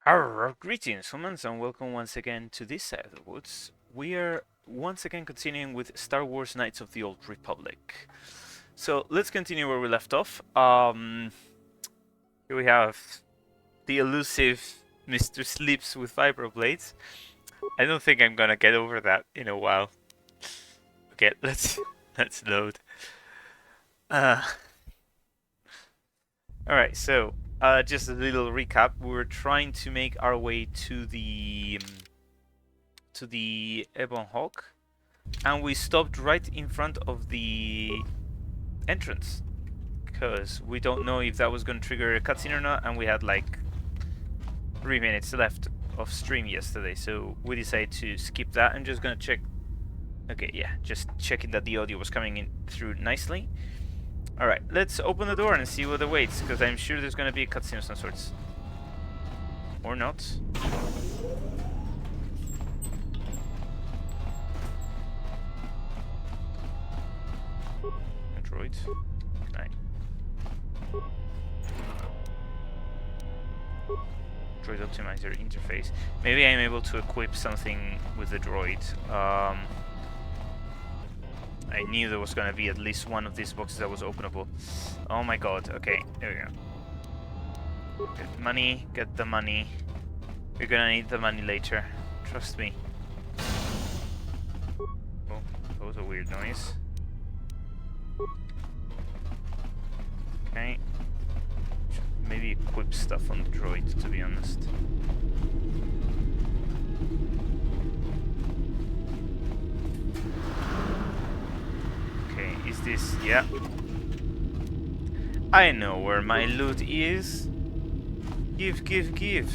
Arr, greetings, humans, and welcome once again to this side of the woods. We are once again continuing with Star Wars Knights of the Old Republic. So let's continue where we left off. Here we have the elusive Mr. Sleeps with vibroblades. I don't think I'm gonna get over that in a while. Okay, let's load. Alright, so just a little recap. We were trying to make our way to the Ebon Hawk, and we stopped right in front of the entrance because we don't know if that was going to trigger a cutscene or not, and we had like 3 minutes left of stream yesterday, so we decided to skip that and just gonna check. Okay, yeah, just checking that the audio was coming in through nicely. Alright, let's open the door and see what awaits, because I'm sure there's gonna be a cutscene of some sorts. Or not. Android. Okay. Droid optimizer interface. Maybe I'm able to equip something with the droid. I knew there was gonna be at least one of these boxes that was openable. Oh my god, okay, there we go. Get money, get the money. We're gonna need the money later, trust me. Oh, that was a weird noise. Okay. Should maybe equip stuff on the droid, to be honest. Is this? Yeah. I know where my loot is. Give, give, give.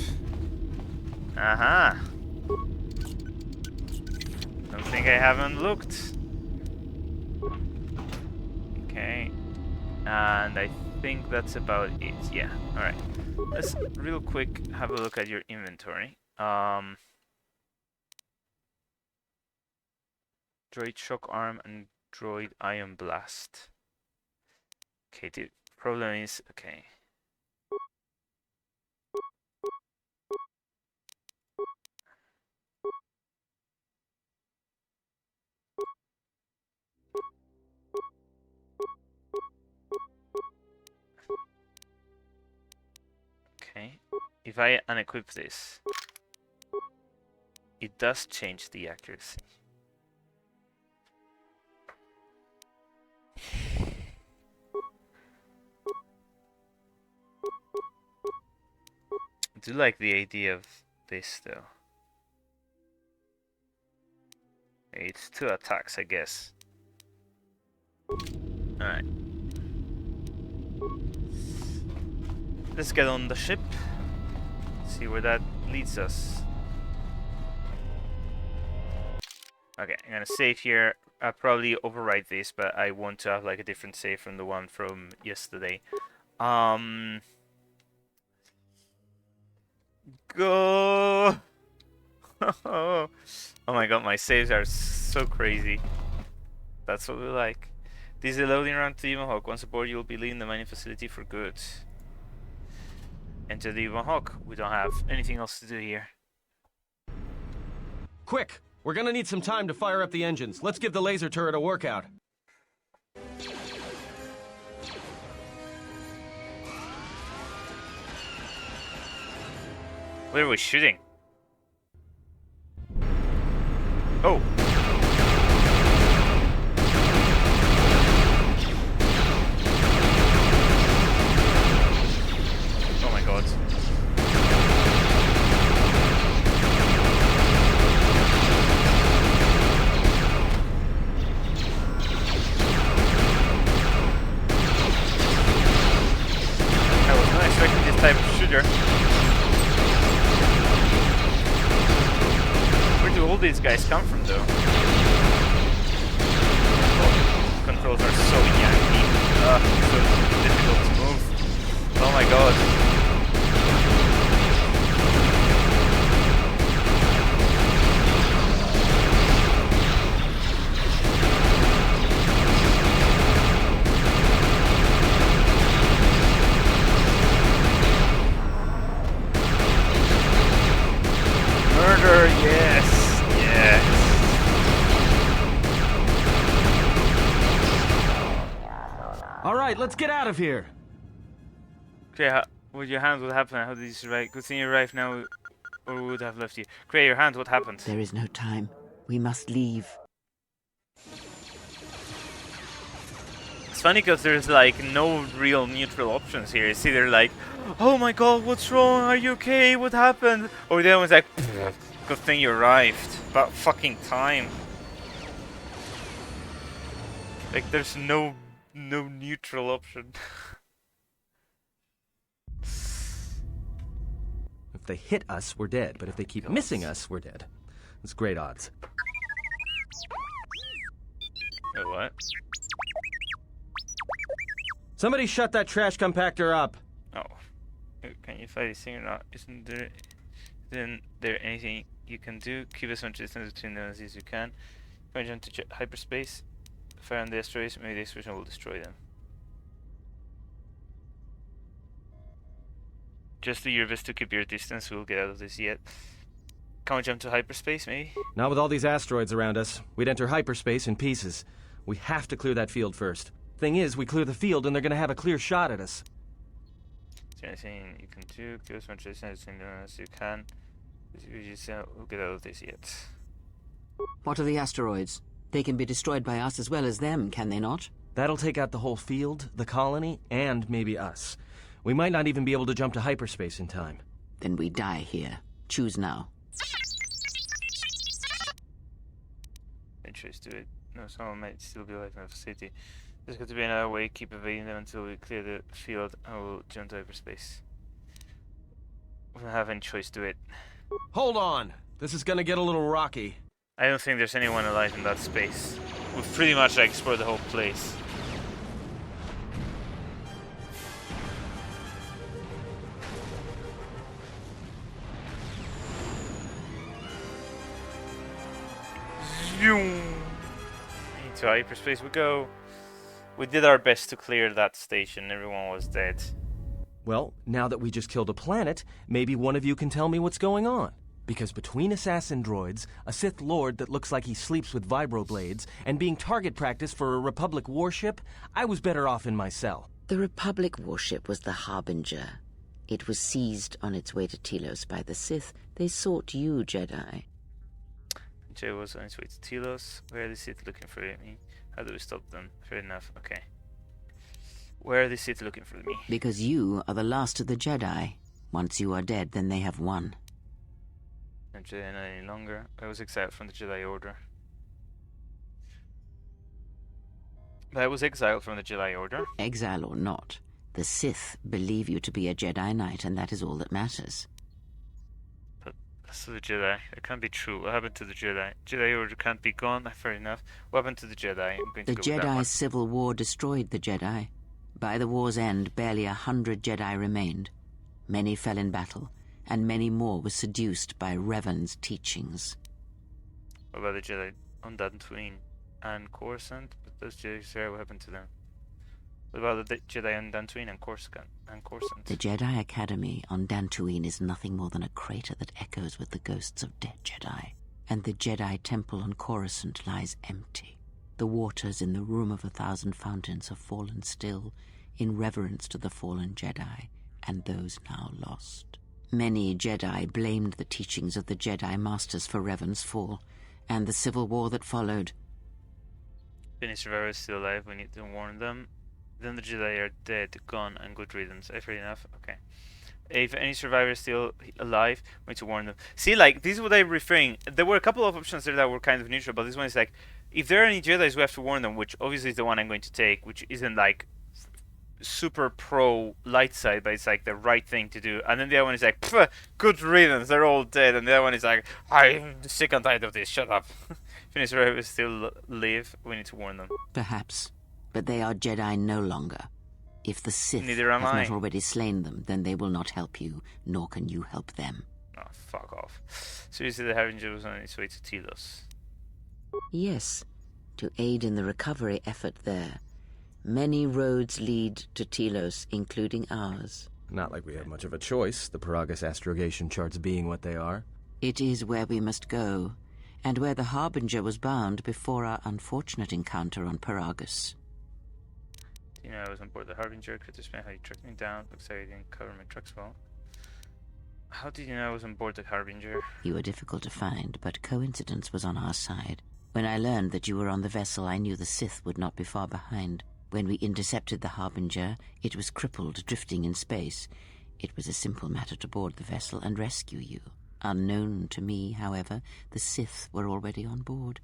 Aha. Don't think I haven't looked. Okay. And I think that's about it. Yeah. Alright. Let's real quick have a look at your inventory. Droid shock arm and droid ion blast. Okay, the problem is okay. Okay, if I unequip this, it does change the accuracy. I do like the idea of this though. It's 2 attacks, I guess. Alright. Let's get on the ship. See where that leads us. Okay, I'm gonna save here. I'll probably overwrite this, but I want to have like a different save from the one from yesterday. Go! Oh my god, my saves are so crazy. That's what we like. This is a loading run to Ebon Hawk. Once aboard, you'll be leaving the mining facility for good. Enter the Ebon Hawk. We don't have anything else to do here. Quick! We're gonna need some time to fire up the engines. Let's give the laser turret a workout. Where are we shooting? Oh! Oh my god. I was not expecting this type of shooter. Where do all these guys come from, though? Oh, controls are so yanky. So difficult to move. Oh my god. right, let's get out of here. Kreia, with your hand, what happened? How did you survive? Good thing you arrived now, or we would have left you. Kreia, your hand, what happened? There is no time. We must leave. It's funny because there's like no real neutral options here. It's either like, oh my god, what's wrong? Are you okay? What happened? Or the other one's like, good thing you arrived. About fucking time. Like there's no neutral option. If they hit us, we're dead. But if they keep missing us, we're dead. It's great odds. Wait, what? Somebody shut that trash compactor up. Oh. Can you fight this thing or not? Isn't there anything you can do? Keep as much distance between them as you can. Going jump to hyperspace. Fire on the asteroids. Maybe the explosion will destroy them. Just do your best to keep your distance. We'll get out of this yet. Can we jump to hyperspace, maybe? Not with all these asteroids around us. We'd enter hyperspace in pieces. We have to clear that field first. Thing is, we clear the field and they're gonna have a clear shot at us. Is there anything you can do? Keep as much distance between them as you can. We'll get out of this yet. What are the asteroids? They can be destroyed by us as well as them, can they not? That'll take out the whole field, the colony, and maybe us. We might not even be able to jump to hyperspace in time. Then we die here. Choose now. Choice to it. No, someone might still be alive in the city. There's got to be another way. Keep evading them until we clear the field and we'll jump to hyperspace. We don't have any choice to it. Hold on! This is gonna get a little rocky. I don't think there's anyone alive in that space. We've pretty much like explored the whole place. Zoom! Into hyperspace we go. We did our best to clear that station. Everyone was dead. Well, now that we just killed a planet, maybe one of you can tell me what's going on. Because between assassin droids, a Sith Lord that looks like he sleeps with vibroblades, and being target practice for a Republic warship, I was better off in my cell. The Republic warship was the Harbinger. It was seized on its way to Telos by the Sith. They sought you, Jedi. Jay was on his way to Telos. Where are the Sith looking for me? How do we stop them? Fair enough, okay. Where are the Sith looking for me? Because you are the last of the Jedi. Once you are dead, then they have won. No Jedi not any longer. I was exiled from the Jedi Order. But I was exiled from the Jedi Order. Exile or not, the Sith believe you to be a Jedi Knight, and that is all that matters. But that's to the Jedi. That can't be true. What happened to the Jedi? Jedi Order can't be gone. Fair enough. What happened to the Jedi? I'm going to The go with that one. Jedi Civil War destroyed the Jedi. By the war's end, barely 100 Jedi remained. Many fell in battle, and many more were seduced by Revan's teachings. What about the Jedi on Dantooine and Coruscant? But those Jedi, what happened to them? What about the Jedi on Dantooine and Coruscant? The Jedi Academy on Dantooine is nothing more than a crater that echoes with the ghosts of dead Jedi. And the Jedi Temple on Coruscant lies empty. The waters in the Room of 1,000 Fountains have fallen still in reverence to the fallen Jedi and those now lost. Many Jedi blamed the teachings of the Jedi Masters for Revan's fall and the civil war that followed. If any survivors still alive, we need to warn them. Then the Jedi are dead, gone, and good riddance. Fair enough. Okay. If any survivors still alive, we need to warn them. See, like, this is what I'm referring. There were a couple of options there that were kind of neutral, but this one is like, if there are any Jedis, we have to warn them, which obviously is the one I'm going to take, which isn't like super pro light side, but it's like the right thing to do. And then the other one is like, good riddance, they're all dead. And the other one is like, I'm sick and tired of this, shut up. If any survivors still live, we need to warn them. Perhaps, but they are Jedi no longer. If the Sith Neither am have I. not already slain them, then they will not help you, nor can you help them. Oh, fuck off. Seriously, the Harbinger was on its way to Telos. Yes, to aid in the recovery effort there. Many roads lead to Telos, including ours. Not like we have much of a choice, the Peragus astrogation charts being what they are. It is where we must go, and where the Harbinger was bound before our unfortunate encounter on Peragus. You know, I was on board the Harbinger. Could explain how you tracked me down. Looks like I didn't cover my tracks well. How did you know I was on board the Harbinger? You were difficult to find, but coincidence was on our side. When I learned that you were on the vessel, I knew the Sith would not be far behind. When we intercepted the Harbinger, it was crippled, drifting in space. It was a simple matter to board the vessel and rescue you. Unknown to me, however, the Sith were already on board.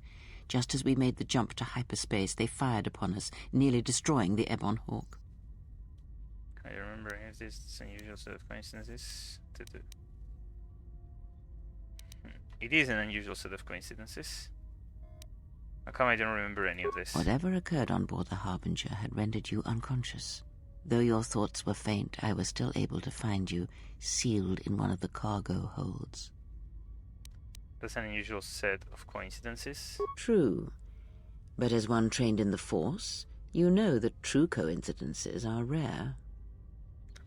Just as we made the jump to hyperspace, they fired upon us, nearly destroying the Ebon Hawk. I remember any of this unusual set of coincidences. It is an unusual set of coincidences. How come I don't remember any of this? Whatever occurred on board the Harbinger had rendered you unconscious. Though your thoughts were faint, I was still able to find you, sealed in one of the cargo holds. That's an unusual set of coincidences. True. But as one trained in the Force, you know that true coincidences are rare.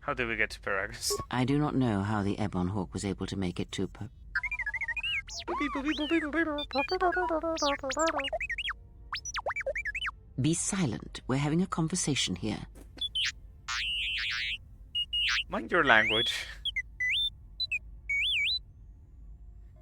How did we get to Peragus? I do not know how the Ebon Hawk was able to make it to Be silent. We're having a conversation here. Mind your language.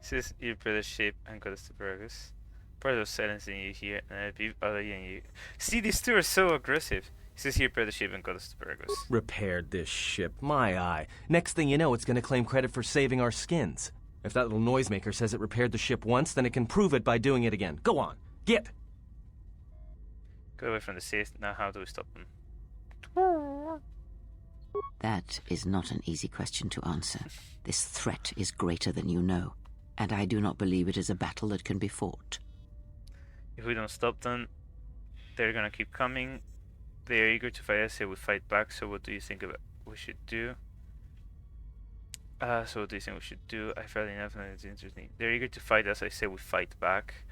Says you repair the ship and got us to Peragus. Part of silencing you here and I beep other than you. See, these two are so aggressive. He says he repaired the ship and got us to Peragus. Repaired this ship, my eye. Next thing you know, it's gonna claim credit for saving our skins. If that little noisemaker says it repaired the ship once, then it can prove it by doing it again. Go on, get! Go away from the Sith. Now how do we stop them? That is not an easy question to answer. This threat is greater than you know, and I do not believe it is a battle that can be fought. If we don't stop them, they're gonna keep coming. They're eager to fight us, so we fight back. So what do you think about we should do? So what do you think we should do? I felt enough and it's interesting. They're eager to fight us, I say we fight back.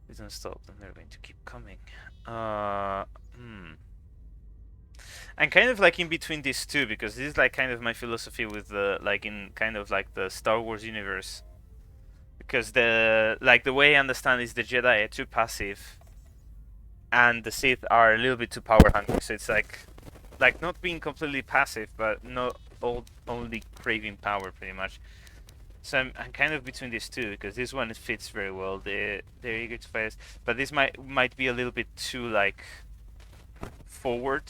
We don't stop them, they're going to keep coming. I'm kind of like in between these two, because this is like kind of my philosophy with the like in kind of like the Star Wars universe. Because the way I understand is the Jedi are too passive and the Sith are a little bit too power hungry. So it's like not being completely passive, but not only craving power pretty much. So I'm kind of between these two, because this one fits very well. They're eager to fight us, but this might be a little bit too like forward.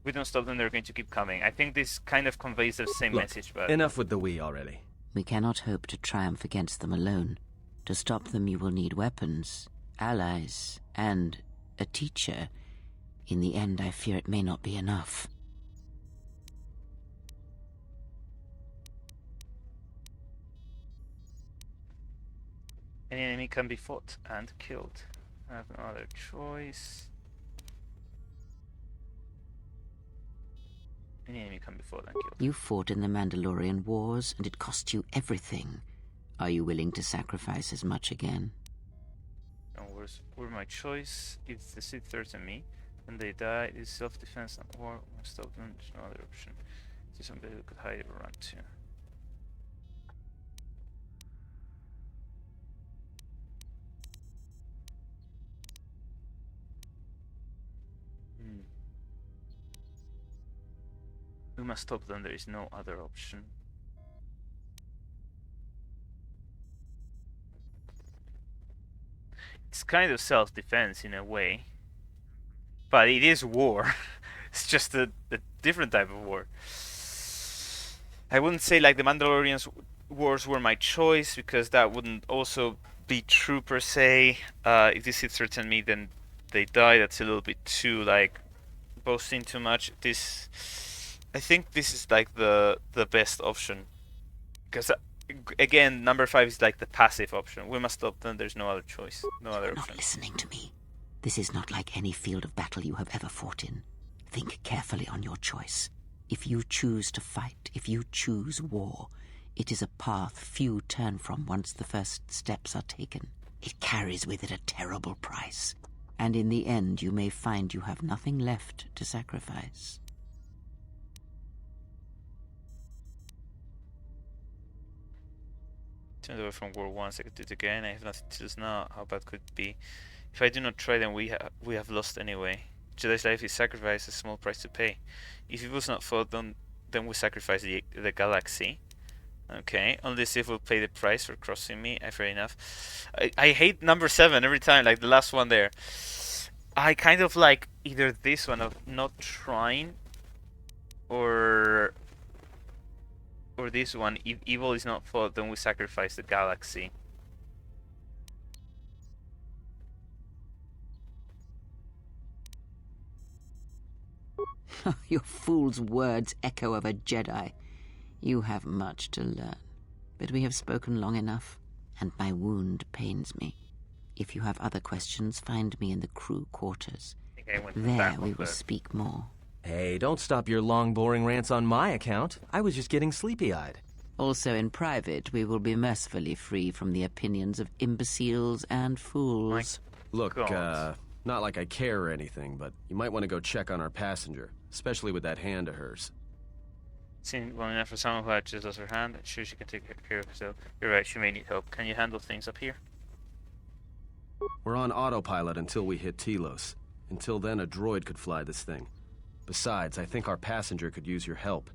We don't stop them, they're going to keep coming. I think this kind of conveys the same message, but enough with the we already. We cannot hope to triumph against them alone. To stop them, you will need weapons, allies, and a teacher. In the end, I fear it may not be enough. any enemy can be fought and killed. I have no other choice. Any enemy can be fought and killed. You fought in the Mandalorian Wars, and it cost you everything. Are you willing to sacrifice as much again? No wars were my choice. If the Sith threaten me, and they die, it is self-defense, not war. When stop them, there's no other option. See somebody who could hide or run to. We must stop them, there is no other option. It's kind of self-defense in a way, but it is war. It's just a different type of war. I wouldn't say like the Mandalorian wars were my choice, because that wouldn't also be true per se. If the Sith threaten me, then they die. That's a little bit too like boasting too much. I think this is like the best option, because again, number 5 is like the passive option. We must stop them. There's no other choice. No other You're option. not listening to me. This is not like any field of battle you have ever fought in. Think carefully on your choice. If you choose to fight, if you choose war, it is a path few turn from once the first steps are taken. It carries with it a terrible price, and in the end you may find you have nothing left to sacrifice. Turned away from World 1, I could do it again. I have nothing to lose now. How bad could it be? If I do not try, then we have lost anyway. Jedi's life is sacrificed, a small price to pay. If it was not fought, then we sacrifice the galaxy. Okay, only Sith will pay the price for crossing me. Fair enough. I hate number 7 every time, like the last one there. I kind of like either this one of not trying, or this one. If evil is not fought, then we sacrifice the galaxy. Your fool's words echo of a Jedi. You have much to learn. But we have spoken long enough, and my wound pains me. If you have other questions, find me in the crew quarters. There we will speak more. Hey, don't stop your long, boring rants on my account. I was just getting sleepy-eyed. Also in private, we will be mercifully free from the opinions of imbeciles and fools. Look, not like I care or anything, but you might want to go check on our passenger, especially with that hand of hers. Seen well enough for someone who had just lost her hand. I'm sure she can take care of herself. You're right, she may need help. Can you handle things up here? We're on autopilot until we hit Telos. Until then, a droid could fly this thing. Besides, I think our passenger could use your help.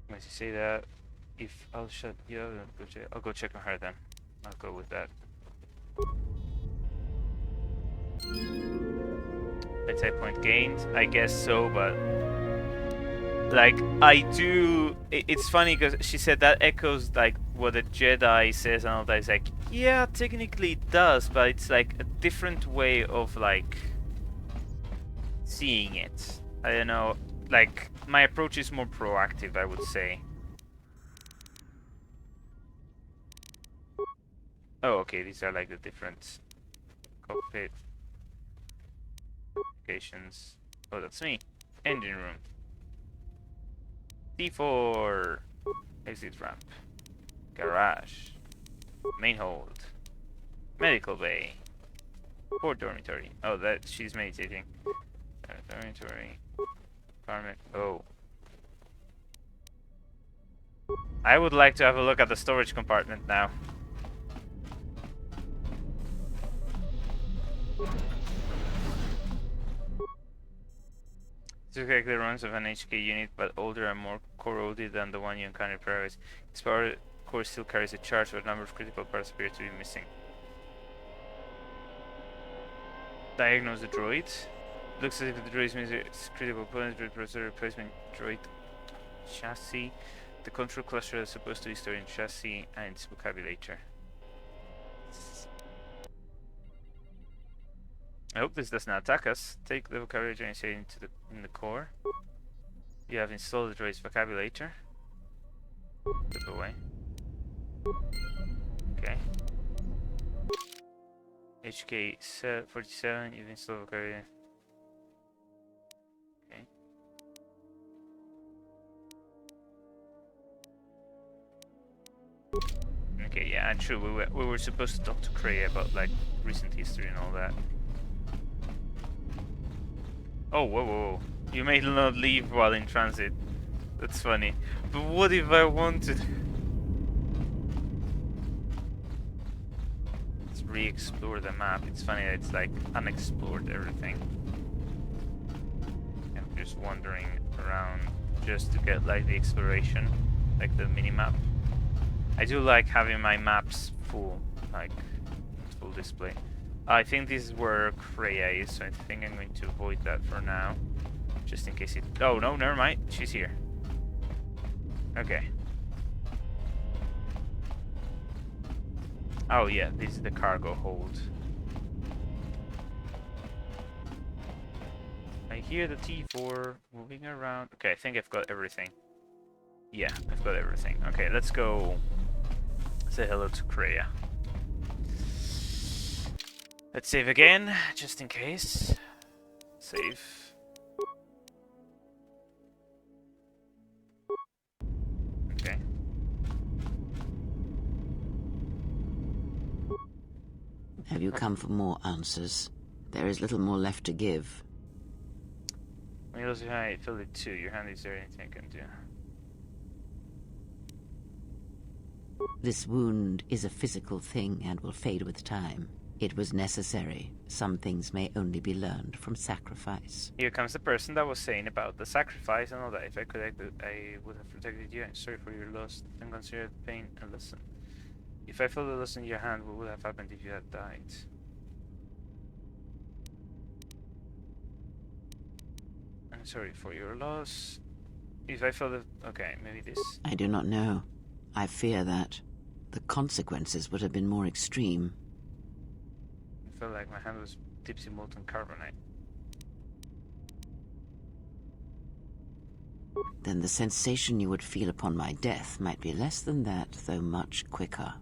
Once you say that, if I'll shut you up, I'll go check on her then. I'll go with that. Attack point gained? I guess so, but... like, I do... It's funny because she said that echoes, like, what a Jedi says and all that. It's like, yeah, technically it does, but it's, like, a different way of, like, seeing it. I don't know. Like, my approach is more proactive, I would say. Oh, okay, these are, like, the different cockpit applications. Oh, that's me. Engine room. D4. Exit ramp. Garage. Main hold. Medical bay. Port dormitory. Oh, that she's meditating. Dormitory. Apartment. Oh. I would like to have a look at the storage compartment now. It's exactly the runs of an HK unit, but older and more corroded than the one you encountered Peragus. Its power core still carries a charge, but a number of critical parts appear to be missing. Diagnose the droid. Looks as if the droid is missing its critical components, droid processor replacement droid chassis. The control cluster is supposed to be stored in chassis and its vocabulator. I hope this does not attack us. Take the vocabulator and set it in the core. You have installed the droid's vocabulator. Flip away. Okay. HK 47, you've installed vocabulator. Okay. Okay, yeah, and true, we were supposed to talk to Kreia about, like, recent history and all that. Oh, whoa, whoa, whoa. You may not leave while in transit. That's funny. But what if I wanted? Let's re-explore the map. It's funny that it's like unexplored everything. I'm just wandering around just to get like the exploration, like the mini-map. I do like having my maps full, like full display. I think this is where Kreia is, so I think I'm going to avoid that for now. Just in case it... Oh, no, never mind. She's here. Okay. Oh, yeah, this is the cargo hold. I hear the T4 moving around. Okay, I think I've got everything. Yeah, I've got everything. Okay, let's go say hello to Kreia. Let's save again, just in case. Save. Okay. Have you come for more answers? There is little more left to give. When you lose your hand, fill it too. Your hand is there, anything I can do. This wound is a physical thing and will fade with time. It was necessary. Some things may only be learned from sacrifice. Here comes the person that was saying about the sacrifice and all that. If I could, I would have protected you. I'm sorry for your loss and consider the pain a lesson. If I felt the loss in your hand, what would have happened if you had died? I'm sorry for your loss. If I felt it... Okay, maybe this. I do not know. I fear that the consequences would have been more extreme. I felt like my hand was tipsy molten carbonite. Then the sensation you would feel upon my death might be less than that, though much quicker.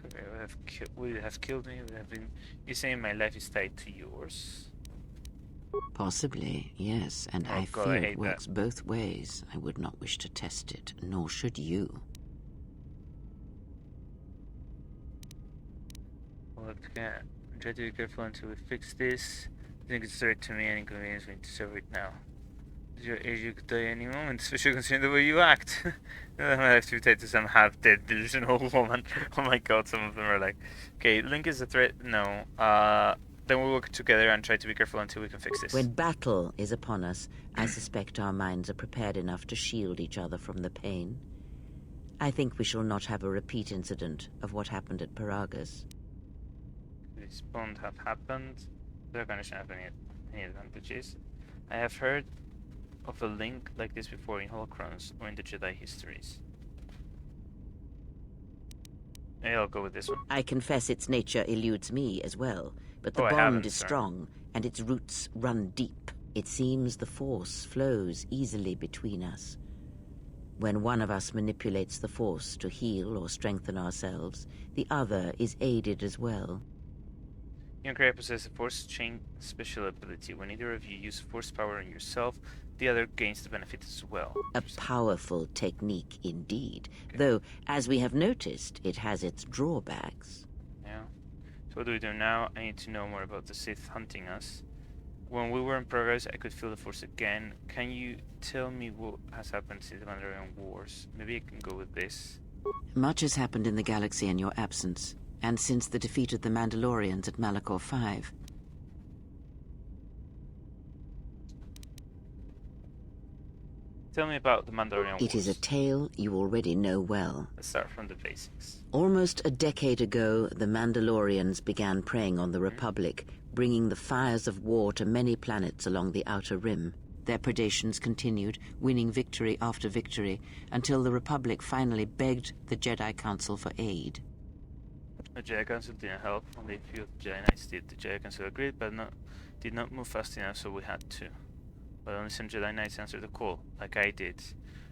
Okay, would it have killed me? Would it have been... You're saying my life is tied to yours? Possibly, yes, and Oh I God, fear I it hate works both ways. I would not wish to test it, nor should you. Well, try to be careful until we fix this. I think it's threat to me and inconvenience me to serve it now. At your age, you could die any moment, especially considering the way you act. I have to be tied to some half-dead delusional woman. Oh my God, some of them are like, okay, Link is a threat. No. Then we'll work together and try to be careful until we can fix this. When battle is upon us, I suspect our minds are prepared enough to shield each other from the pain. I think we shall not have a repeat incident of what happened at Peragus. This won't have happened. They're gonna have any advantages. I have heard of a link like this before in Holocrons or in the Jedi histories. Maybe I'll go with this one. I confess its nature eludes me as well, but the Oh, I bond haven't, is sorry. strong, and its roots run deep. It seems the Force flows easily between us. When one of us manipulates the Force to heal or strengthen ourselves, the other is aided as well. You and Kreia possess a Force Chain special ability. When either of you use Force power on yourself, the other gains the benefit as well. A powerful technique indeed, though, as we have noticed, it has its drawbacks. Yeah. So what do we do now? I need to know more about the Sith hunting us. When we were in progress, I could feel the Force again. Can you tell me what has happened since the Mandalorian Wars? Maybe I can go with this. Much has happened in the galaxy in your absence, and since the defeat of the Mandalorians at Malachor V. Tell me about the Mandalorian Wars. It is a tale you already know well. Let's start from the basics. Almost a decade ago, the Mandalorians began preying on the Republic, bringing the fires of war to many planets along the Outer Rim. Their predations continued, winning victory after victory, until the Republic finally begged the Jedi Council for aid. The Jedi Council didn't help. Only a few of the Jedi Knights did. The Jedi Council agreed, but did not move fast enough, so we had to. But only some Jedi Knights answered the call, like I did.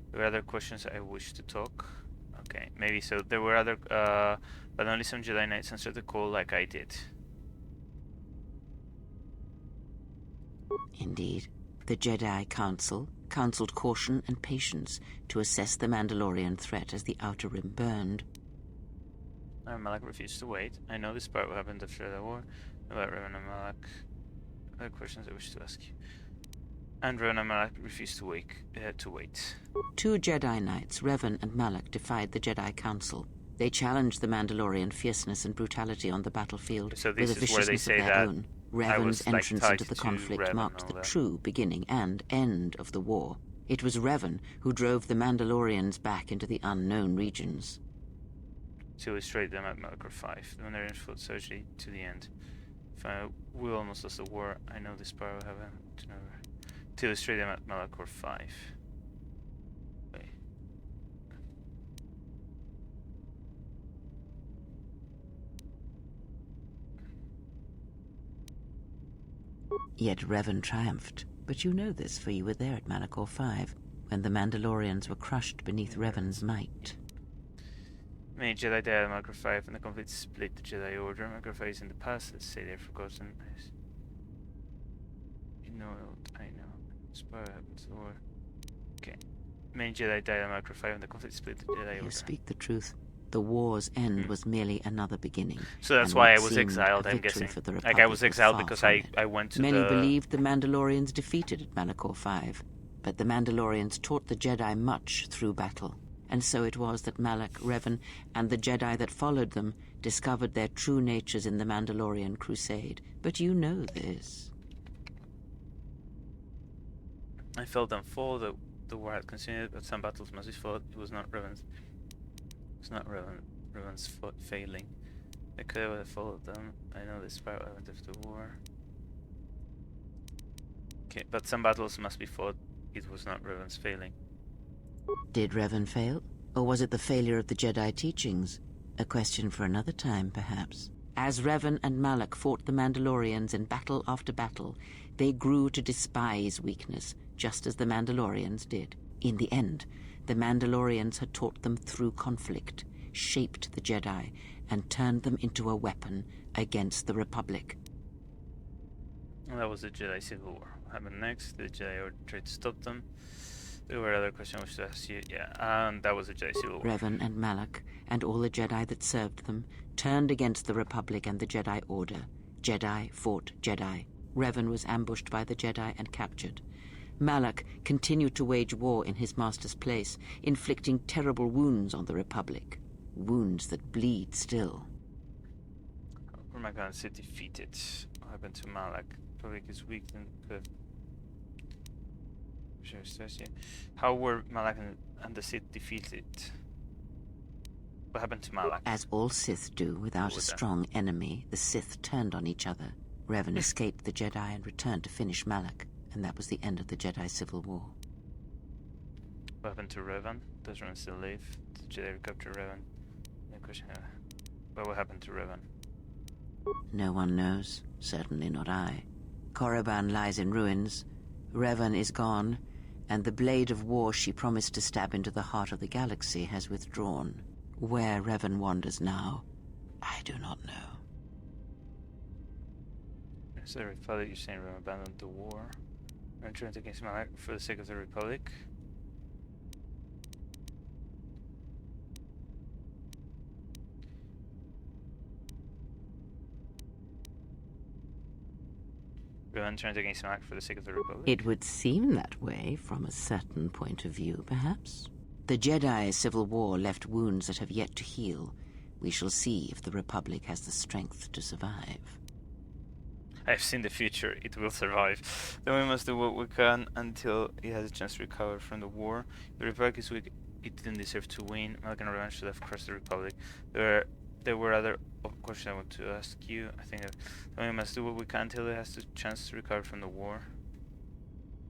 There were other questions I wished to talk. Okay, maybe so. There were other, but only some Jedi Knights answered the call, like I did. Indeed, the Jedi Council counseled caution and patience to assess the Mandalorian threat as the Outer Rim burned. Malak refused to wait. I know this part what happened after the war. About Revan and Malak. Other questions I wish to ask you. And Revan and Malak refused to wait. Two Jedi Knights, Revan and Malak, defied the Jedi Council. They challenged the Mandalorian fierceness and brutality on the battlefield So this with a is where they viciousness say of their that own. I Revan's was, like, entrance tied into the to conflict Revan marked and the all that. true beginning and end of the war. It was Revan who drove the Mandalorians back into the unknown regions. To illustrate them at Malachor 5. The Mandalorians fought surgically to the end. We almost lost the war. I know this part will happen. To illustrate them at Malachor 5. Okay. Yet Revan triumphed. But you know this, for you were there at Malachor 5, when the Mandalorians were crushed beneath Revan's might. Many Jedi died at Malachor 5 and the conflict split the Jedi Order. Malachor 5 is in the past, let's say they're forgotten. You know what I know. Spar happens or... Okay. Many Jedi died at Malachor 5 and the conflict split the Jedi Order. You speak the truth. The war's end was merely another beginning. So that's and why I what was seemed exiled, a I'm victory guessing. for the Like, I Republic was exiled far because from I it. went to Many the... believed the Mandalorians defeated at Malachor 5, but the Mandalorians taught the Jedi much through battle, and so it was that Malak, Revan, and the Jedi that followed them discovered their true natures in the Mandalorian Crusade. But you know this. I felt them fall. The war had continued, but some battles must be fought. It was not Revan's. It's not Revan's failing. I could have followed them. I know this part element of the war. Okay, but some battles must be fought. It was not Revan's failing. Did Revan fail? Or was it the failure of the Jedi teachings? A question for another time, perhaps. As Revan and Malak fought the Mandalorians in battle after battle, they grew to despise weakness, just as the Mandalorians did. In the end, the Mandalorians had taught them through conflict, shaped the Jedi, and turned them into a weapon against the Republic. Well, that was the Jedi Civil War. What happened next? The Jedi tried to stop them. There were other questions which to ask you. Yeah, and that was the Jedi Civil War. Revan and Malak, and all the Jedi that served them, turned against the Republic and the Jedi Order. Jedi fought Jedi. Revan was ambushed by the Jedi and captured. Malak continued to wage war in his master's place, inflicting terrible wounds on the Republic. Wounds that bleed still. Where am I going to say defeated? What happened to Malak? Republic is weak and could. How were Malak and the Sith defeated? What happened to Malak? As all Sith do, without a strong enemy, the Sith turned on each other. Revan escaped the Jedi and returned to finish Malak, and that was the end of the Jedi Civil War. What happened to Revan? Does Revan still live? Did the Jedi recapture Revan? No question. But what happened to Revan? No one knows. Certainly not I. Korriban lies in ruins. Revan is gone, and the blade of war she promised to stab into the heart of the galaxy has withdrawn. Where Revan wanders now, I do not know. Is the Republic, you're saying Revan abandoned the war? Returned against Malak for the sake of the Republic? Revan turned against Malak for the sake of the Republic? It would seem that way from a certain point of view, perhaps. The Jedi Civil War left wounds that have yet to heal. We shall see if the Republic has the strength to survive. I've seen the future. It will survive. Then we must do what we can until it has a chance to recover from the war. The Republic is weak. It didn't deserve to win. Malak and Revan should have crushed the Republic. There were other questions I want to ask you. I think that we must do what we can until it has the chance to recover from the war.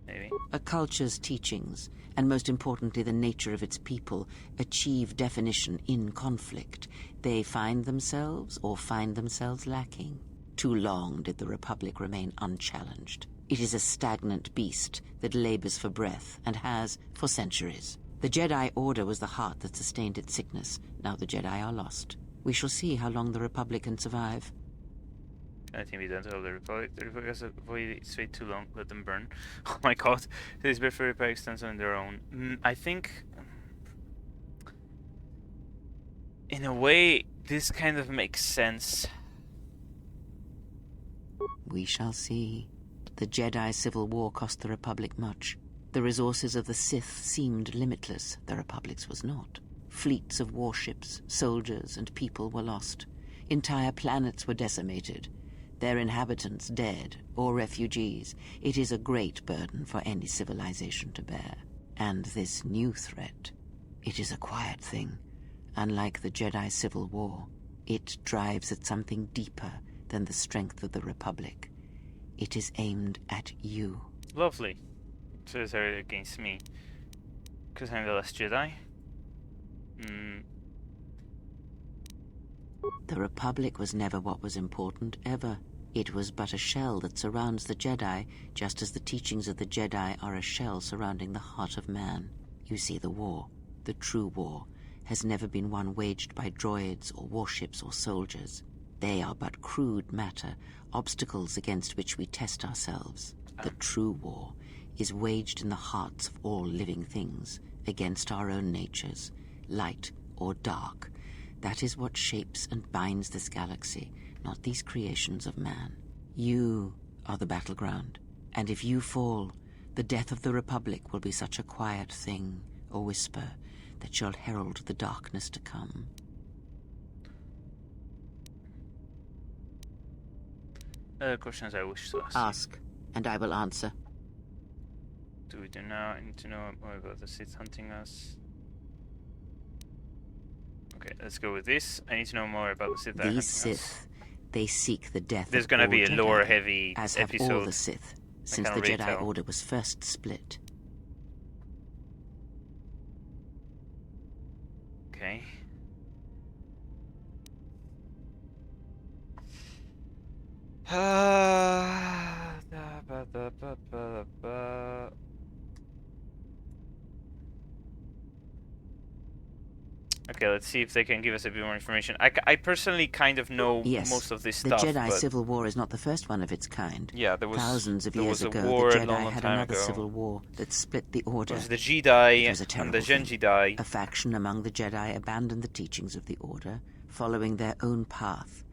Maybe. A culture's teachings, and most importantly the nature of its people, achieve definition in conflict. They find themselves or find themselves lacking. Too long did the Republic remain unchallenged. It is a stagnant beast that labors for breath and has for centuries. The Jedi Order was the heart that sustained its sickness. Now the Jedi are lost. We shall see how long the Republic can survive. Anything be done to help the Republic? The Republic has avoided its fate too long. Let them burn. Oh my god. It is better for the Republic stands on their own. I think... in a way, this kind of makes sense. We shall see. The Jedi Civil War cost the Republic much. The resources of the Sith seemed limitless. The Republic's was not. Fleets of warships, soldiers, and people were lost. Entire planets were decimated. Their inhabitants dead or refugees. It is a great burden for any civilization to bear. And this new threat, it is a quiet thing. Unlike the Jedi Civil War, it drives at something deeper than the strength of the Republic. It is aimed at you. Lovely. So it's against me. Because I'm the last Jedi? The Republic was never what was important, ever. It was but a shell that surrounds the Jedi, just as the teachings of the Jedi are a shell surrounding the heart of man. You see, the war, the true war, has never been one waged by droids or warships or soldiers. They are but crude matter, obstacles against which we test ourselves. The true war is waged in the hearts of all living things, against our own natures, light or dark. That is what shapes and binds this galaxy, not these creations of man. You are the battleground, and if you fall, the death of the Republic will be such a quiet thing, a whisper, that shall herald the darkness to come. Other questions I wish to ask. Ask, and I will answer. Do we do now? I need to know more about the Sith hunting us. Okay, let's go with this. I need to know more about the Sith that are hunting These us. Sith, they seek the death There's of gonna all be a Jedi, lore-heavy as have all episode. the Sith, since the can't really Jedi tell. Order was first split. Okay. Okay, let's see if they can give us a bit more information. I personally kind of know Yes, most of this the stuff. Jedi but Civil War is not the first one of its kind. yeah, there was Thousands of there years was a ago, war the a Jedi long had time another ago. civil war that split the It Order. was the It Jedi was a and terrible the Gen thing. Jedi. A faction among the Jedi abandoned the teachings of the Order, following their own path.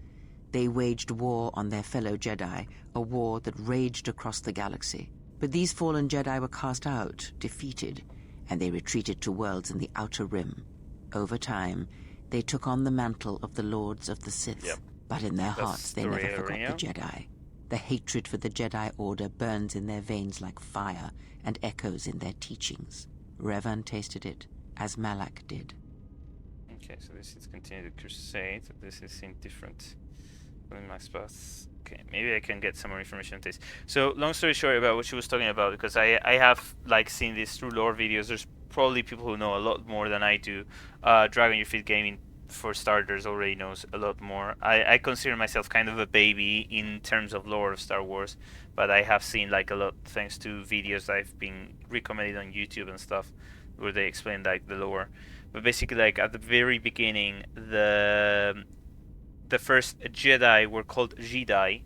They waged war on their fellow Jedi, a war that raged across the galaxy. But these fallen Jedi were cast out, defeated, and they retreated to worlds in the Outer Rim. Over time, they took on the mantle of the Lords of the Sith. Yep. But in their That's hearts, they the never real forgot Rio. the Jedi. The hatred for the Jedi Order burns in their veins like fire and echoes in their teachings. Revan tasted it, as Malak did. Okay, so this is continue the crusade. This is in different my spots. Okay, maybe I can get some more information on this. So, long story short about what she was talking about, because I have like seen this through lore videos. There's probably people who know a lot more than I do. Dragon Your Feet Gaming, for starters, already knows a lot more. I consider myself kind of a baby in terms of lore of Star Wars, but I have seen like a lot thanks to videos I've been recommended on YouTube and stuff, where they explain like the lore. But basically, like at the very beginning, the first Jedi were called Jedi,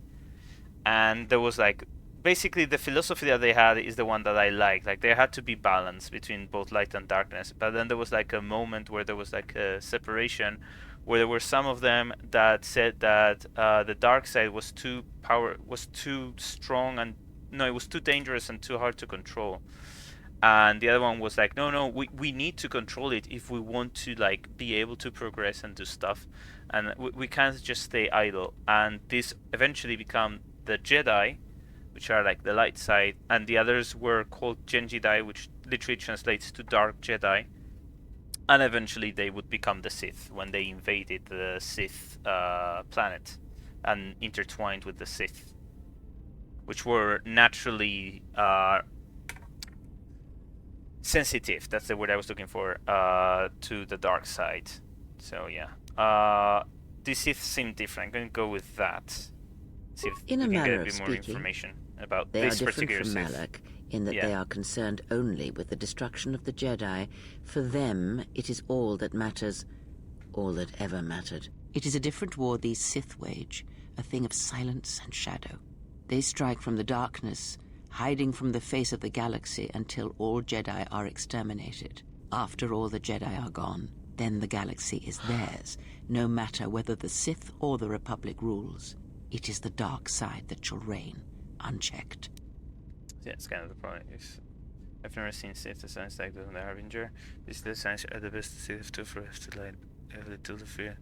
and there was like basically the philosophy that they had is the one that I like. Like there had to be balance between both light and darkness. But then there was like a moment where there was like a separation, where there were some of them that said that the dark side was too strong, and no, it was too dangerous and too hard to control. And the other one was like, no, we need to control it if we want to like be able to progress and do stuff, and we can't just stay idle. And this eventually became the Jedi, which are like the light side, and the others were called Gen Jedi, which literally translates to dark Jedi. And eventually they would become the Sith when they invaded the Sith planet and intertwined with the Sith, which were naturally sensitive, that's the word I was looking for, to the dark side. So yeah, the Sith seem different. I'm going to go with that. See if In we a can get manner a of bit more speaking, information about They are this different particular from Sith. Malak in that Yeah. they are concerned only with the destruction of the Jedi. For them, it is all that matters, all that ever mattered. It is a different war these Sith wage, a thing of silence and shadow. They strike from the darkness, hiding from the face of the galaxy until all Jedi are exterminated. After all the Jedi are gone, then the galaxy is theirs, no matter whether the Sith or the Republic rules. It is the dark side that shall reign, unchecked. Yeah, it's kind of the point. I've never seen Sith the science like that on the Harbinger. These little science are the best Sith to for us to light a little to fear.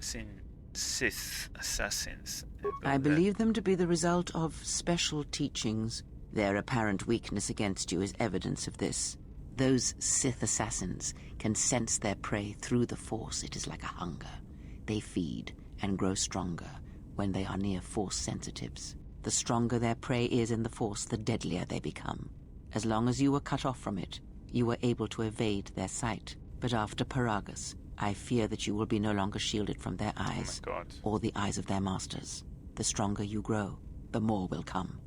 Seen Sith assassins. I believe them to be the result of special teachings. Their apparent weakness against you is evidence of this. Those Sith assassins can sense their prey through the Force. It is like a hunger. They feed and grow stronger when they are near Force sensitives. The stronger their prey is in the Force, the deadlier they become. As long as you were cut off from it, you were able to evade their sight. But after Peragus, I fear that you will be no longer shielded from their eyes, Oh my God. or the eyes of their masters. The stronger you grow, the more will come.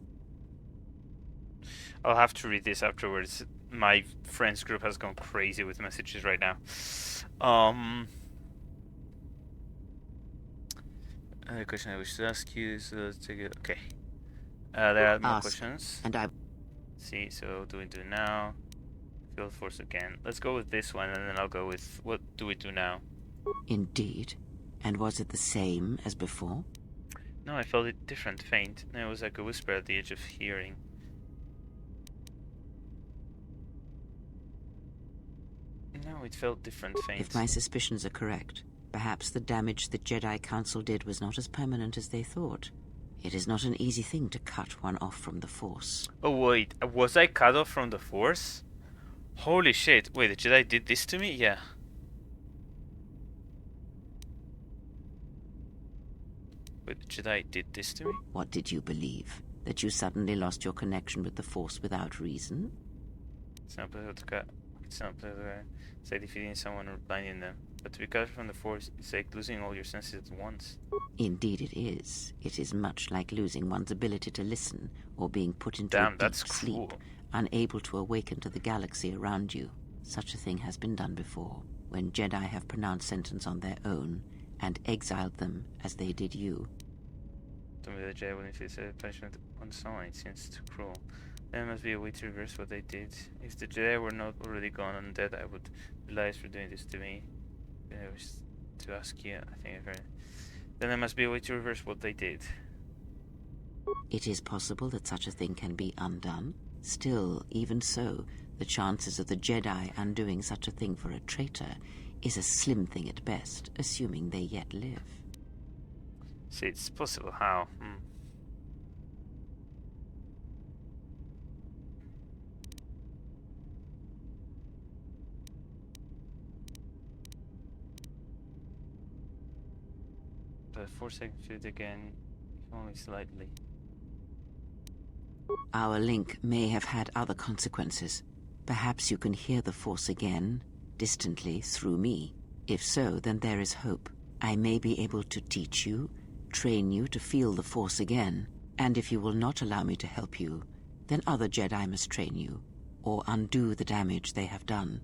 I'll have to read this afterwards. My friends group has gone crazy with messages right now. Another question I wish to ask you, so let's take it. Okay. There are more Ask, questions. and I... See, so do we do now? Field Force again. Let's go with this one, and then I'll go with what do we do now? Indeed. And was it the same as before? No, I felt it different, faint. It was like a whisper at the edge of hearing. No, it felt different, faint. If my suspicions are correct, perhaps the damage the Jedi Council did was not as permanent as they thought. It is not an easy thing to cut one off from the Force. Oh wait, was I cut off from the Force? Holy shit, wait, the Jedi did this to me? Yeah. Wait, the Jedi did this to me? What did you believe? That you suddenly lost your connection with the Force without reason? It's not it's like defeating someone or blinding them. But to be cut from the Force, it's like losing all your senses at once. Indeed it is. It is much like losing one's ability to listen, or being put into Damn, a deep that's sleep, cruel. unable to awaken to the galaxy around you. Such a thing has been done before, when Jedi have pronounced sentence on their own, and exiled them as they did you. Don't be the Jedi wouldn't face a punishment on someone, it seems too cruel. There must be a way to reverse what they did. If the Jedi were not already gone and dead, I would realize for doing this to me. I was to ask you, I think I've heard it. Then there must be a way to reverse what they did. It is possible that such a thing can be undone. Still, even so, the chances of the Jedi undoing such a thing for a traitor is a slim thing at best, assuming they yet live. See, it's possible. How? But 4 seconds fit again, if only slightly. Our link may have had other consequences. Perhaps you can hear the Force again, distantly, through me. If so, then there is hope. I may be able to teach you, train you to feel the Force again. And if you will not allow me to help you, then other Jedi must train you, or undo the damage they have done.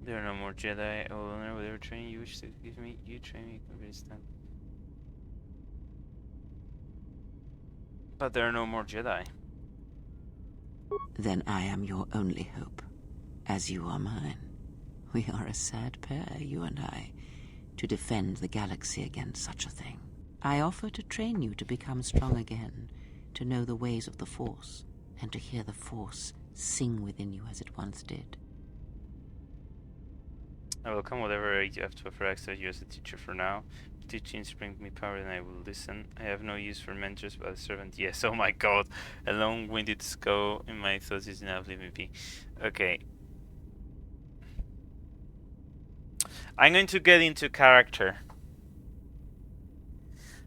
There are no more Jedi. I will honor whatever training you wish to give me. You train me, stand. But there are no more Jedi. Then I am your only hope, as you are mine. We are a sad pair, you and I, to defend the galaxy against such a thing. I offer to train you to become strong again, to know the ways of the Force, and to hear the Force sing within you as it once did. I will come whatever aid you have to offer. I accept you as a teacher for now. Teachings bring me power and I will listen. I have no use for mentors but a servant. Yes, oh my god. A long-winded skull in my thoughts is enough. Leave me be. Okay. I'm going to get into character.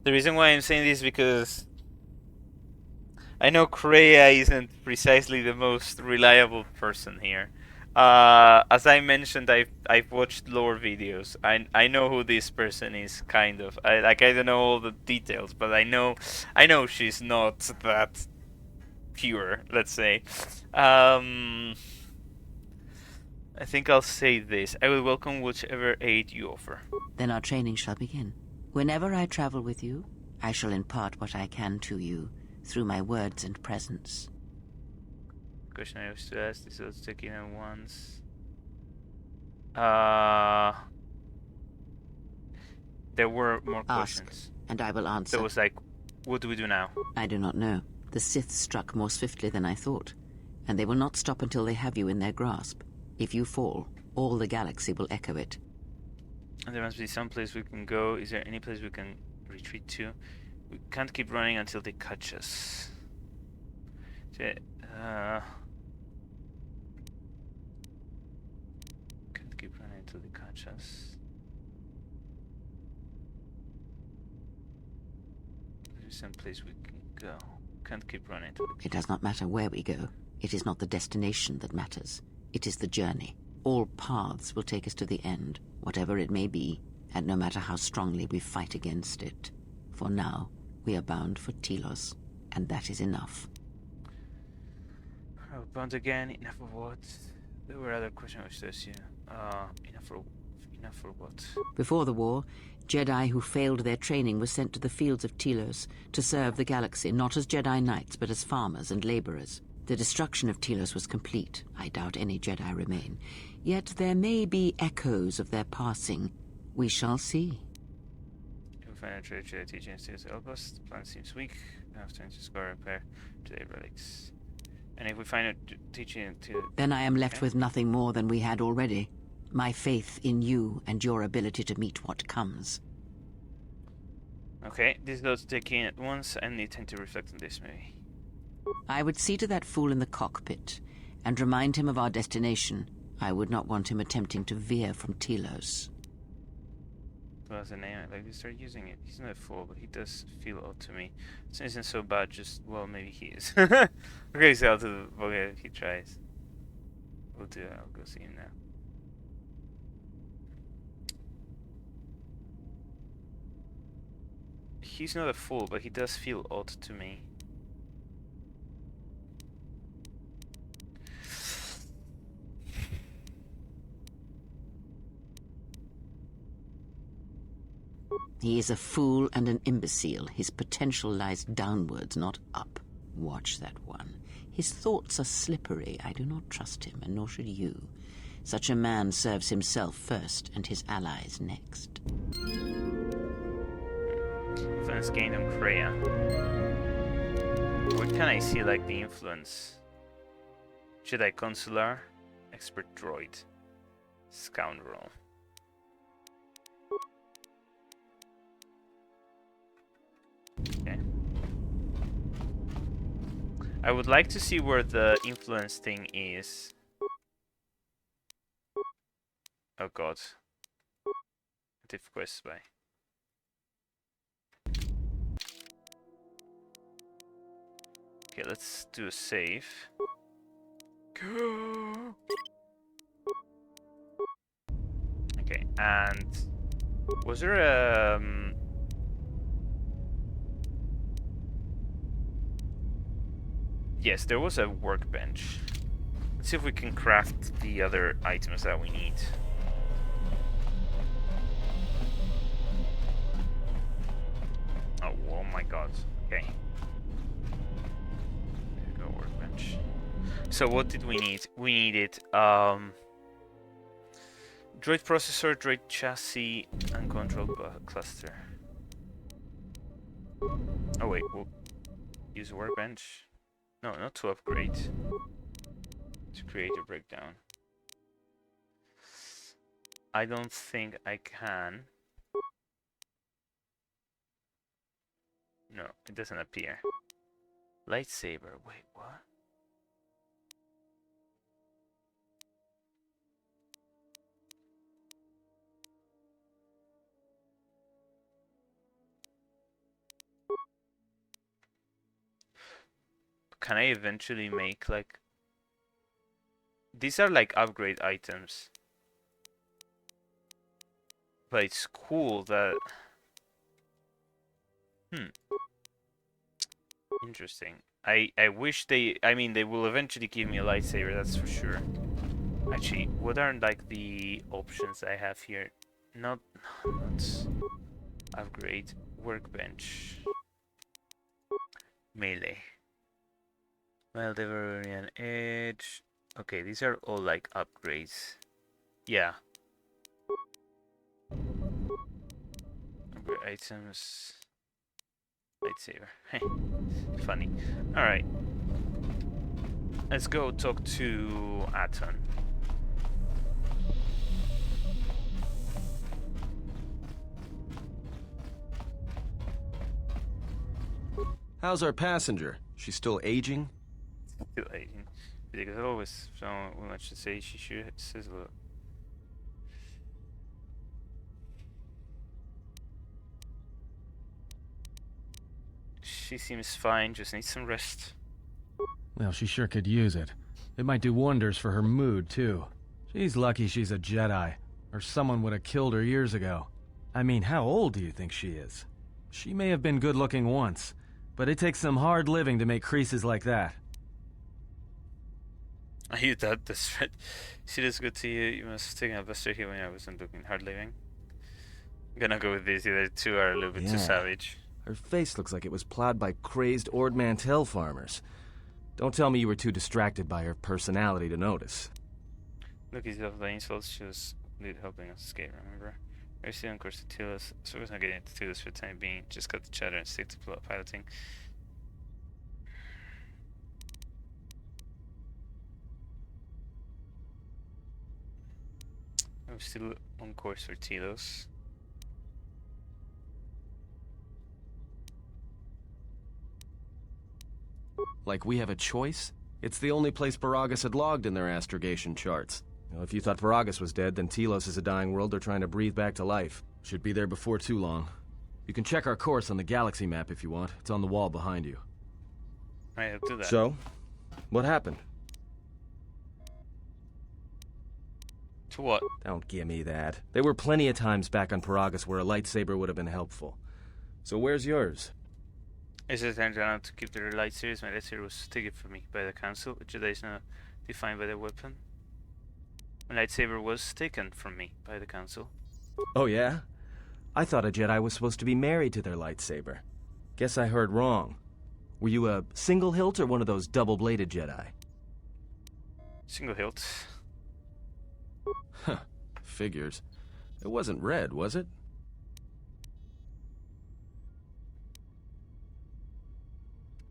The reason why I'm saying this is because I know Kreia isn't precisely the most reliable person here. As I mentioned, I've watched lore videos. I know who this person is, kind of. I don't know all the details, but I know she's not that pure. Let's say. I think I'll say this: I will welcome whichever aid you offer. Then our training shall begin. Whenever I travel with you, I shall impart what I can to you through my words and presence. Question I wish to ask is let's take it at once. There were more questions. Ask, and I will answer. There was like, what do we do now? I do not know. The Sith struck more swiftly than I thought, and they will not stop until they have you in their grasp. If you fall, all the galaxy will echo it. And there must be some place we can go. Is there any place we can retreat to? We can't keep running until they catch us. Can't keep running until they catch us. There's some place we can go. Can't keep running until they catch us. It does not matter where we go. It is not the destination that matters. It is the journey. All paths will take us to the end, whatever it may be, and no matter how strongly we fight against it. For now, we are bound for Telos, and that is enough. Oh, bound again. Enough of what? There were other questions which says you. Enough for what? Before the war, Jedi who failed their training were sent to the fields of Telos to serve the galaxy, not as Jedi Knights, but as farmers and laborers. The destruction of Telos was complete. I doubt any Jedi remain. Yet there may be echoes of their passing. We shall see. You'll find a trade Jedi teaching to help us. The plan seems weak. I have to discover and repair Jedi relics. And if we find it teaching to... Then I am left Okay. with nothing more than we had already. My faith in you and your ability to meet what comes. Okay, this goes taking at once. I need time to reflect on this, maybe. I would see to that fool in the cockpit and remind him of our destination. I would not want him attempting to veer from Telos. So that's the name. I'd like to start using it. He's not a fool, but he does feel odd to me. This isn't so bad, just, well, maybe he is. Okay, so I'll do the... Okay, he tries. We'll do it. I'll go see him now. He's not a fool, but he does feel odd to me. He is a fool and an imbecile. His potential lies downwards, not up. Watch that one. His thoughts are slippery. I do not trust him, and nor should you. Such a man serves himself first, and his allies next. Influence gained on Kreia. Where can I see, like, the influence? Jedi Consular, Expert Droid, Scoundrel. Okay. I would like to see where the influence thing is. Oh god. Diff quest by. Okay, let's do a save. Go. Okay, and was there a yes, there was a workbench. Let's see if we can craft the other items that we need. Oh my god. Okay. There we go, workbench. So what did we need? We needed droid processor, droid chassis, and control cluster. Oh wait, we'll use a workbench. No, not to upgrade. To create a breakdown. I don't think I can. No, it doesn't appear. Lightsaber, wait, what? Can I eventually make, like... These are like upgrade items. But it's cool that... Interesting. I wish they... I mean, they will eventually give me a lightsaber, that's for sure. Actually, what are like the options I have here? Not upgrade. Workbench. Melee. Well, Devorian Edge. Okay, these are all like upgrades. Yeah. Upgrade items. Lightsaber. Hey, funny. Alright. Let's go talk to Aton. How's our passenger? She's still aging? Still aging. Because always so much to say she should sizzle. She seems fine, just needs some rest. Well, she sure could use it. It might do wonders for her mood, too. She's lucky she's a Jedi, or someone would have killed her years ago. I mean, how old do you think she is? She may have been good-looking once, but it takes some hard living to make creases like that. You thought this right? She looks good to you. You must have taken a buster here when I wasn't looking hard living. I'm gonna go with this. The other two are a little bit too savage. Her face looks like it was plowed by crazed Ord Mantell farmers. Don't tell me you were too distracted by her personality to notice. Look, he's off the insults. She was helping us escape, remember? We're still on course to Telos, so we're not getting into Telos for the time being. Just cut the chatter and stick to piloting. I'm still on course for Telos. Like we have a choice? It's the only place Peragus had logged in their astrogation charts. Now, if you thought Peragus was dead, then Telos is a dying world they're trying to breathe back to life. Should be there before too long. You can check our course on the galaxy map if you want. It's on the wall behind you. I'll do that. So, what happened? To what? Don't give me that. There were plenty of times back on Peragus where a lightsaber would have been helpful. So where's yours? Is it time to keep the lightsabers? My lightsaber was taken from me by the Council. Jedi is now defined by their weapon. My lightsaber was taken from me by the Council. Oh yeah? I thought a Jedi was supposed to be married to their lightsaber. Guess I heard wrong. Were you a single hilt or one of those double-bladed Jedi? Single hilt. Huh. Figures. It wasn't red, was it?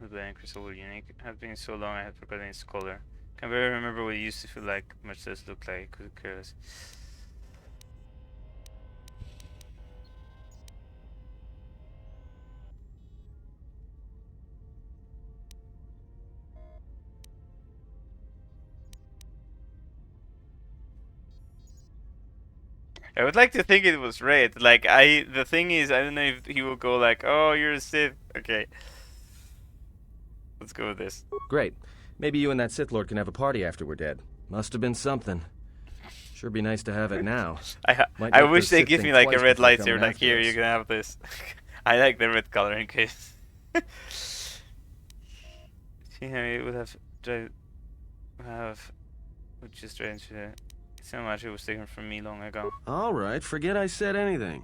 The black crystal were unique. It had been so long I had forgotten its color. Can barely remember what it used to feel like, much less look like. Could careless. I would like to think it was red. Like the thing is, I don't know if he will go like, "Oh, you're a Sith." Okay, let's go with this. Great. Maybe you and that Sith Lord can have a party after we're dead. Must have been something. Sure be nice to have it now. I wish they give me like a red lightsaber. Like here, you can have this. I like the red color in case. See how it would would just try into so much it was taken from me long ago. Alright, forget I said anything.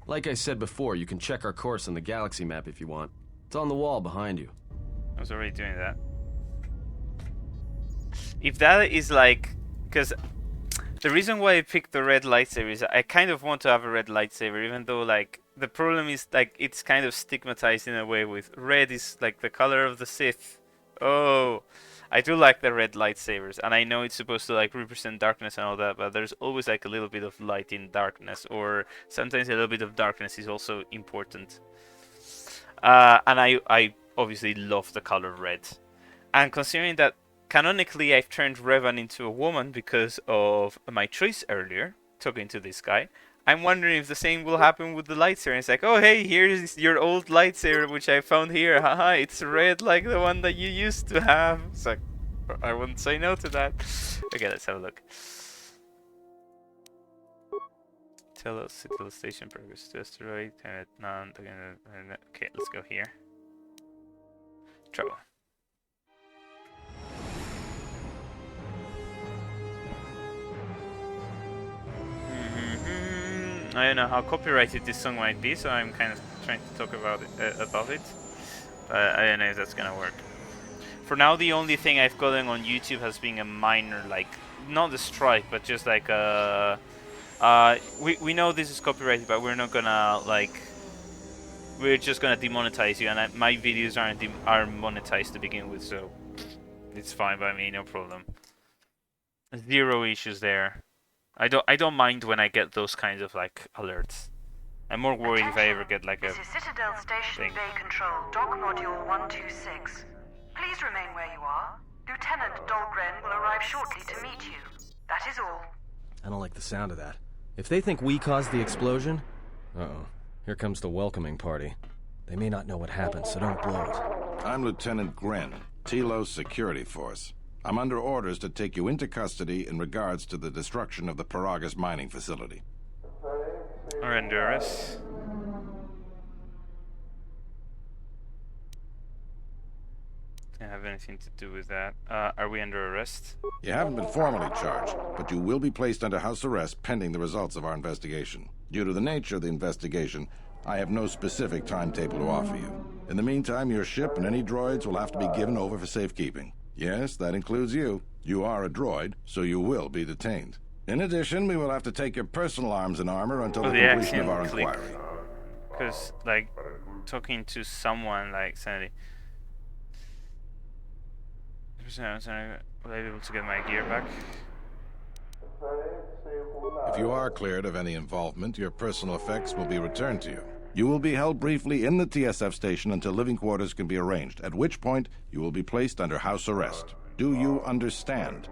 Like I said before, you can check our course on the galaxy map if you want. It's on the wall behind you. I was already doing that. If that is like... Because the reason why I picked the red lightsaber is I kind of want to have a red lightsaber, even though like the problem is like it's kind of stigmatized in a way with red is like the color of the Sith. Oh, I do like the red lightsabers, and I know it's supposed to like represent darkness and all that, but there's always like a little bit of light in darkness, or sometimes a little bit of darkness is also important. And I obviously love the color red. And considering that canonically I've turned Revan into a woman because of my choice earlier, talking to this guy, I'm wondering if the same will happen with the lightsaber. It's like, oh hey, here's your old lightsaber which I found here. Haha, it's red like the one that you used to have. It's like, I wouldn't say no to that. Okay, let's have a look. Telos, Citadel Station, Peragus II asteroid, none. Okay, let's go here. Trouble. I don't know how copyrighted this song might be, so I'm kind of trying to talk about it. I don't know if that's gonna work. For now, the only thing I've gotten on YouTube has been a minor, like, not a strike, but just like we know this is copyrighted, but we're not gonna like, we're just gonna demonetize you, and my videos are monetized to begin with, so it's fine by me, no problem. Zero issues there. I don't mind when I get those kinds of like alerts. I'm more worried if I ever get like this is Citadel Station Bay Control, Dock Module 126. Please remain where you are. Lieutenant Dahlgren will arrive shortly to meet you. That is all. I don't like the sound of that. If they think we caused the explosion... Uh-oh. Here comes the welcoming party. They may not know what happened, so don't blow it. I'm Lieutenant Gren, Telos Security Force. I'm under orders to take you into custody in regards to the destruction of the Peragus mining facility. Or under arrest. Don't have anything to do with that. Are we under arrest? You haven't been formally charged, but you will be placed under house arrest pending the results of our investigation. Due to the nature of the investigation, I have no specific timetable to offer you. In the meantime, your ship and any droids will have to be given over for safekeeping. Yes, that includes you. You are a droid, so you will be detained. In addition, we will have to take your personal arms and armor until the completion of our inquiry. Because, like, talking to someone, like, suddenly... Will I be able to get my gear back? If you are cleared of any involvement, your personal effects will be returned to you. You will be held briefly in the TSF station until living quarters can be arranged, at which point you will be placed under house arrest. Do you understand?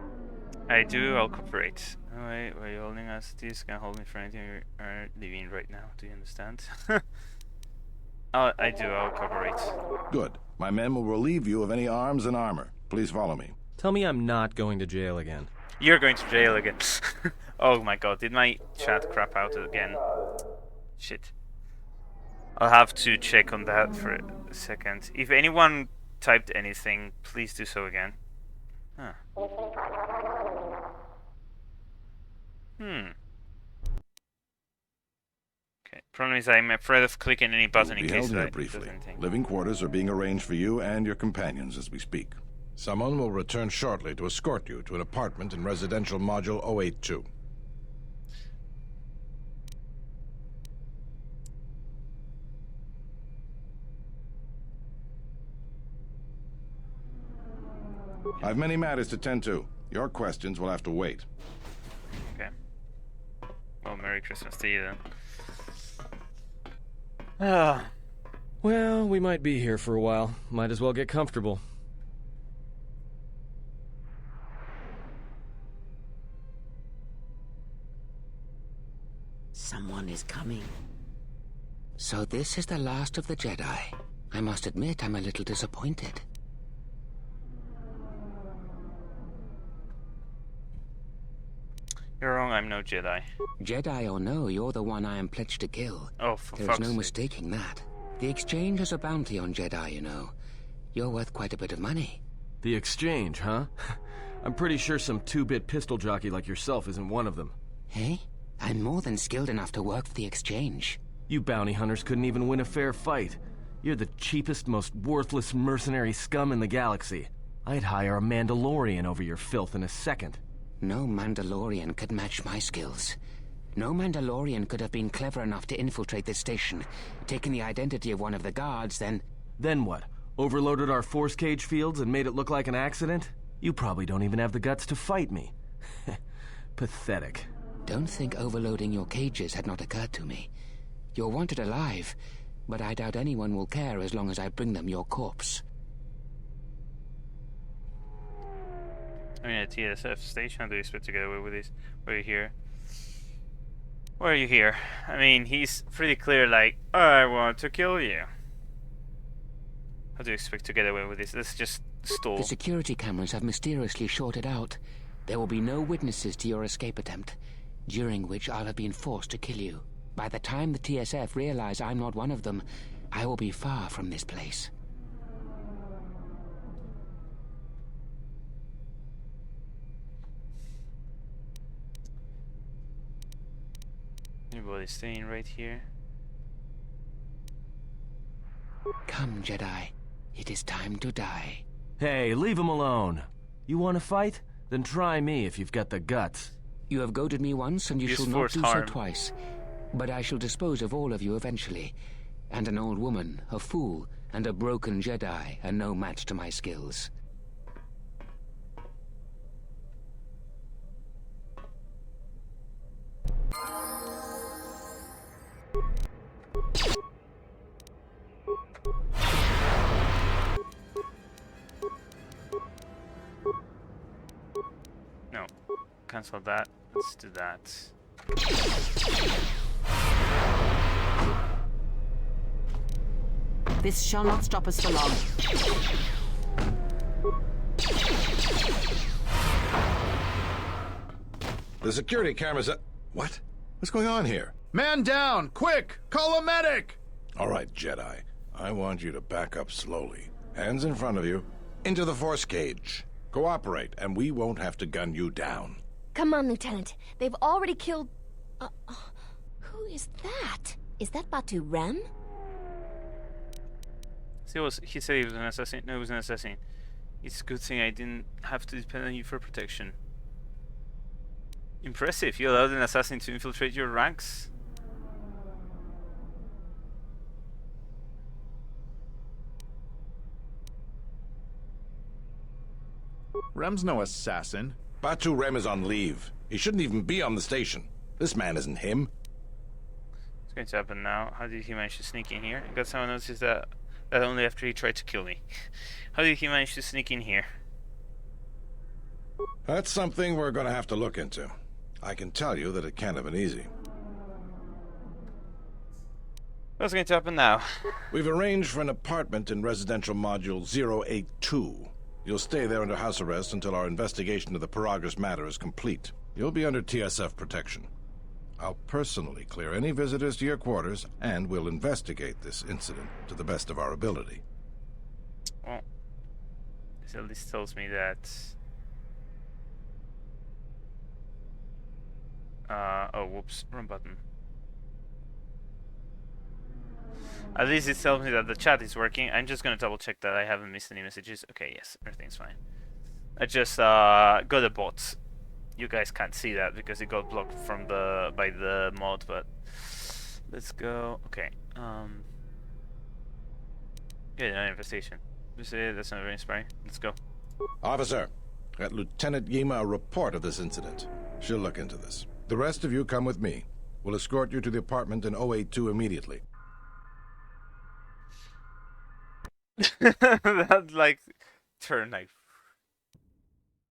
I do, I'll cooperate. Alright, why are you holding us? This can't hold me for anything you are leaving right now. Do you understand? I do, I'll cooperate. Good. My men will relieve you of any arms and armor. Please follow me. Tell me I'm not going to jail again. You're going to jail again. Oh my god, did my chat crap out again? Shit. I'll have to check on that for a second. If anyone typed anything, please do so again. Huh. Okay. Problem is, I'm afraid of clicking any button in Be case held here it does briefly. anything. Living quarters are being arranged for you and your companions as we speak. Someone will return shortly to escort you to an apartment in residential module 082. I've many matters to tend to. Your questions will have to wait. Okay. Well, Merry Christmas to you then. Well, we might be here for a while. Might as well get comfortable. Someone is coming. So this is the last of the Jedi. I must admit I'm a little disappointed. You're wrong, I'm no Jedi. Jedi or no, you're the one I am pledged to kill. Oh, for There's fuck's no sake. mistaking that. The exchange has a bounty on Jedi, you know. You're worth quite a bit of money. The exchange, huh? I'm pretty sure some two-bit pistol jockey like yourself isn't one of them. Hey? I'm more than skilled enough to work for the exchange. You bounty hunters couldn't even win a fair fight. You're the cheapest, most worthless mercenary scum in the galaxy. I'd hire a Mandalorian over your filth in a second. No Mandalorian could match my skills. No Mandalorian could have been clever enough to infiltrate this station, taken the identity of one of the guards, then... Then what? Overloaded our force cage fields and made it look like an accident? You probably don't even have the guts to fight me. Pathetic. Don't think overloading your cages had not occurred to me. You're wanted alive, but I doubt anyone will care as long as I bring them your corpse. I mean, a TSF station, how do you expect to get away with this? Why are you here? Why are you here? I mean, he's pretty clear, like, I want to kill you. How do you expect to get away with this? Let's just stall. The security cameras have mysteriously shorted out. There will be no witnesses to your escape attempt, during which I'll have been forced to kill you. By the time the TSF realize I'm not one of them, I will be far from this place. Anybody's staying right here? Come, Jedi. It is time to die. Hey, leave him alone. You want to fight? Then try me if you've got the guts. You have goaded me once, and you Use shall not force do harm. so twice. But I shall dispose of all of you eventually. And an old woman, a fool, and a broken Jedi are no match to my skills. No. Cancel that. Let's do that. This shall not stop us for long. The security cameras are... What? What's going on here? Man down! Quick! Call a medic! All right, Jedi. I want you to back up slowly. Hands in front of you. Into the force cage. Cooperate, and we won't have to gun you down. Come on, Lieutenant. They've already killed... who is that? Is that Batu Rem? See, he said he was an assassin. No, he was an assassin. It's a good thing I didn't have to depend on you for protection. Impressive. You allowed an assassin to infiltrate your ranks. Rem's no assassin. Batu Rem is on leave. He shouldn't even be on the station. This man isn't him. What's going to happen now? How did he manage to sneak in here? I got someone notices that only after he tried to kill me. How did he manage to sneak in here? That's something we're going to have to look into. I can tell you that it can't have been easy. What's going to happen now? We've arranged for an apartment in residential module 082. You'll stay there under house arrest until our investigation of the Peragus matter is complete. You'll be under TSF protection. I'll personally clear any visitors to your quarters, and we'll investigate this incident to the best of our ability. Well, this at least tells me that... oh, whoops, wrong button. At least it tells me that the chat is working. I'm just gonna double check that I haven't missed any messages. Okay, yes, everything's fine. I just got a bot. You guys can't see that because it got blocked from by the mod, but let's go. Okay. Yeah, no infestation. That's not very inspiring. Let's go. Officer, get Lieutenant Yima a report of this incident. She'll look into this. The rest of you come with me. We'll escort you to the apartment in 082 immediately. That like turned like